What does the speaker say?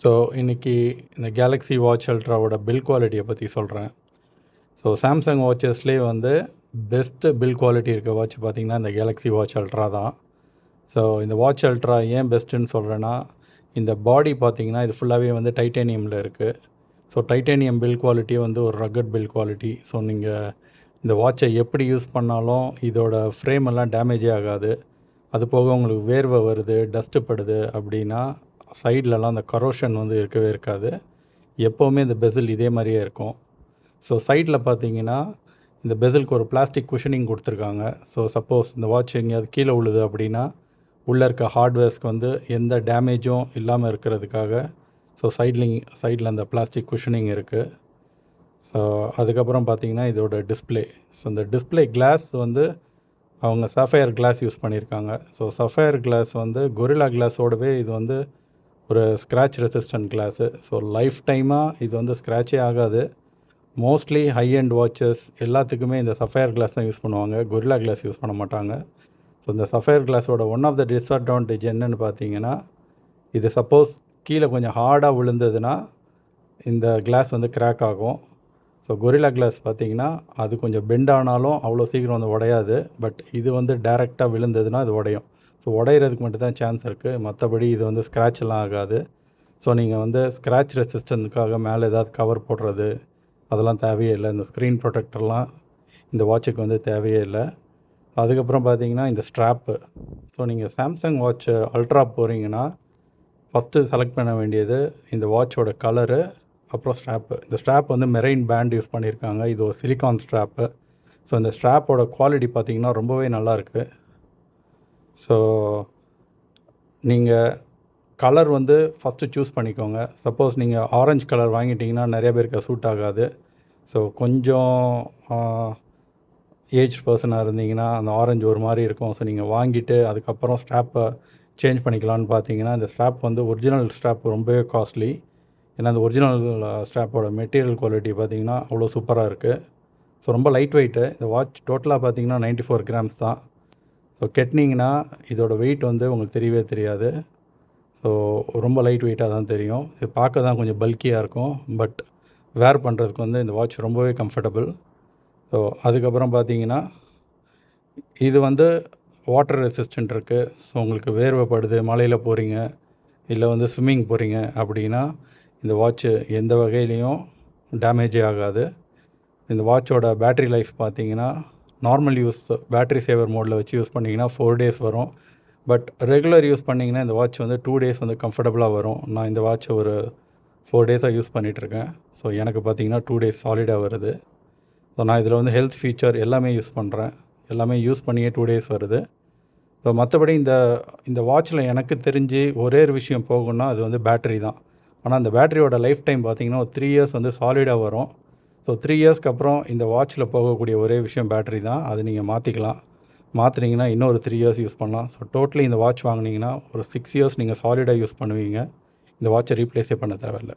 So இன்றைக்கி இந்த Galaxy watch அல்ட்ராவோட bill குவாலிட்டியை பற்றி சொல்கிறேன். ஸோ சாம்சங் வாட்சஸ்லேயே வந்து பெஸ்ட்டு பில் குவாலிட்டி இருக்க வாட்ச் பார்த்திங்கன்னா இந்த கேலக்ஸி வாட்ச் அல்ட்ரா தான். ஸோ இந்த வாட்ச் அல்ட்ரா ஏன் பெஸ்ட்டுன்னு சொல்கிறேன்னா, இந்த பாடி பார்த்திங்கன்னா இது ஃபுல்லாகவே வந்து டைட்டேனியமில் இருக்குது. ஸோ டைட்டேனியம் பில் குவாலிட்டி வந்து ஒரு ரக்கட் பில் குவாலிட்டி. ஸோ நீங்கள் இந்த வாட்சை எப்படி யூஸ் பண்ணாலும் இதோட ஃப்ரேம் எல்லாம் டேமேஜே ஆகாது. அது போக உங்களுக்கு வேர்வை வருது, டஸ்ட்டு படுது அப்படின்னா சைட்லலாம் அந்த கரோஷன் வந்து இருக்கவே இருக்காது. எப்போவுமே இந்த பெசில் இதே மாதிரியே இருக்கும். ஸோ சைடில் பார்த்தீங்கன்னா இந்த பெசிலுக்கு ஒரு பிளாஸ்டிக் குஷனிங் கொடுத்துருக்காங்க. ஸோ சப்போஸ் இந்த வாட்ச் எங்கேயாவது கீழே விழுது அப்படின்னா உள்ளே இருக்க ஹார்ட்வேர்ஸ்க்கு வந்து எந்த டேமேஜும் இல்லாமல் இருக்கிறதுக்காக ஸோ சைடில் அந்த பிளாஸ்டிக் குஷனிங் இருக்குது. ஸோ அதுக்கப்புறம் பார்த்தீங்கன்னா இதோட டிஸ்பிளே. ஸோ இந்த டிஸ்பிளே கிளாஸ் வந்து அவங்க சஃபயர் கிளாஸ் யூஸ் பண்ணியிருக்காங்க. ஸோ சஃபயர் கிளாஸ் வந்து கொரில்லா கிளாஸோடவே இது வந்து ஒரு scratch resistant class. So life டைமாக இது வந்து ஸ்க்ராட்சே ஆகாது. மோஸ்ட்லி ஹை அண்ட் வாட்சஸ் எல்லாத்துக்குமே இந்த சஃபயர் கிளாஸ் தான் யூஸ் பண்ணுவாங்க, கொரில்லா கிளாஸ் யூஸ் பண்ண மாட்டாங்க. ஸோ இந்த சஃபயர் கிளாஸோட ஒன் ஆஃப் த டிஸ்அட்வான்டேஜ் என்னென்னு பார்த்தீங்கன்னா, இது சப்போஸ் கீழே கொஞ்சம் ஹார்டாக விழுந்ததுன்னா இந்த கிளாஸ் வந்து கிராக் ஆகும். ஸோ கொரில்லா கிளாஸ் பார்த்திங்கன்னா அது கொஞ்சம் பெண்ட் ஆனாலும் அவ்வளோ சீக்கிரம் வந்து உடையாது. பட் இது வந்து டைரெக்டாக விழுந்ததுன்னா அது உடையும். ஸோ உடையிறதுக்கு மட்டும்தான் சான்ஸ் இருக்குது. மற்றபடி இது வந்து ஸ்க்ராட்செல்லாம் ஆகாது. ஸோ நீங்கள் வந்து ஸ்க்ராட்ச் ரெசிஸ்டன்ஸுக்காக மேலே ஏதாவது கவர் போடுறது அதெல்லாம் தேவையே இல்லை. இந்த ஸ்க்ரீன் ப்ரொடெக்டர்லாம் இந்த வாட்சுக்கு வந்து தேவையே இல்லை. அதுக்கப்புறம் பார்த்தீங்கன்னா இந்த ஸ்ட்ராப்பு. ஸோ நீங்கள் சாம்சங் வாட்ச் அல்ட்ரா போகிறீங்கன்னா ஃபஸ்ட்டு செலக்ட் பண்ண வேண்டியது இந்த வாட்சோட கலரு, அப்புறம் ஸ்ட்ராப்பு. இந்த ஸ்ட்ராப் வந்து மெரைன் பேண்ட் யூஸ் பண்ணியிருக்காங்க. இது ஒரு சிலிக்கான் ஸ்ட்ராப்பு. ஸோ இந்த ஸ்ட்ராப்போட குவாலிட்டி பார்த்திங்கன்னா ரொம்பவே நல்லாயிருக்கு. ஸோ நீங்கள் கலர் வந்து ஃபஸ்ட்டு சூஸ் பண்ணிக்கோங்க. சப்போஸ் நீங்கள் ஆரஞ்சு கலர் வாங்கிட்டிங்கன்னா நிறைய பேருக்கு சூட் ஆகாது. ஸோ கொஞ்சம் ஏஜ் பர்சனாக இருந்தீங்கன்னா அந்த ஆரஞ்சு ஒரு மாதிரி இருக்கும். ஸோ நீங்கள் வாங்கிட்டு அதுக்கப்புறம் ஸ்ட்ராப்பை சேஞ்ச் பண்ணிக்கலான்னு பார்த்தீங்கன்னா, இந்த ஸ்ட்ராப் வந்து ஒரிஜினல் ஸ்ட்ராப் ரொம்பவே காஸ்ட்லி. ஏன்னா அந்த ஒரிஜினல் ஸ்ட்ராப்போட மெட்டீரியல் குவாலிட்டி பார்த்திங்கன்னா அவ்வளோ சூப்பராக இருக்குது. ஸோ ரொம்ப லைட் வெயிட்டு. இந்த வாட்ச் டோட்டலாக பார்த்திங்கன்னா 94 கிராம்ஸ் தான். ஸோ கெட்டினீங்கன்னா இதோட வெயிட் வந்து உங்களுக்கு தெரியவே தெரியாது. ஸோ ரொம்ப லைட் வெயிட்டாக தான் தெரியும். இது பார்க்க தான் கொஞ்சம் பல்கியாக இருக்கும். பட் வேர் பண்ணுறதுக்கு வந்து இந்த வாட்ச் ரொம்பவே கம்ஃபர்டபுள். ஸோ அதுக்கப்புறம் பார்த்தீங்கன்னா இது வந்து வாட்டர் ரெசிஸ்டன்ட் இருக்குது. ஸோ உங்களுக்கு வேர்வைப்படுது, மலையில் போகிறீங்க, இல்லை வந்து ஸ்விம்மிங் போகிறீங்க அப்படின்னா இந்த வாட்ச்சு எந்த வகையிலையும் டேமேஜே ஆகாது. இந்த வாட்சோட பேட்ரி லைஃப் பார்த்தீங்கன்னா நார்மல் யூஸ் பேட்ரி சேவர் மோடில் வச்சு யூஸ் பண்ணிங்கன்னா 4 டேஸ் வரும். பட் ரெகுலர் யூஸ் பண்ணிங்கன்னா இந்த வாட்ச் வந்து 2 டேஸ் வந்து கம்ஃபர்டபுளாக வரும். நான் இந்த வாட்சை ஒரு 4 டேஸாக யூஸ் பண்ணிகிட்ருக்கேன். ஸோ எனக்கு பார்த்திங்கன்னா 2 டேஸ் சாலிடாக வருது. ஸோ நான் இதில் வந்து ஹெல்த் ஃபீச்சர் எல்லாமே யூஸ் பண்ணுறேன். எல்லாமே யூஸ் பண்ணியே 2 டேஸ் வருது. ஸோ மற்றபடி இந்த வாட்சில் எனக்கு தெரிஞ்சு ஒரே ஒரு விஷயம் போகும்னா அது வந்து பேட்ரி தான். ஆனால் அந்த பேட்டரியோட லைஃப் டைம் பார்த்திங்கன்னா ஒரு 3 இயர்ஸ் வந்து சாலிடாக வரும். ஸோ 3 இயர்ஸ்க்கு அப்புறம் இந்த வாட்சில் போகக்கூடிய ஒரே விஷயம் பேட்ரி தான். அது நீங்கள் மாற்றிக்கலாம். மாற்றினீங்கன்னா இன்னொரு 3 இயர்ஸ் யூஸ் பண்ணலாம். ஸோ டோட்டலி இந்த வாட்ச் வாங்கினீங்கன்னா ஒரு 6 இயர்ஸ் நீங்கள் சாலிடாக யூஸ் பண்ணுவீங்க. இந்த வாட்சை ரீப்ளேஸே பண்ண தேவையில்ல.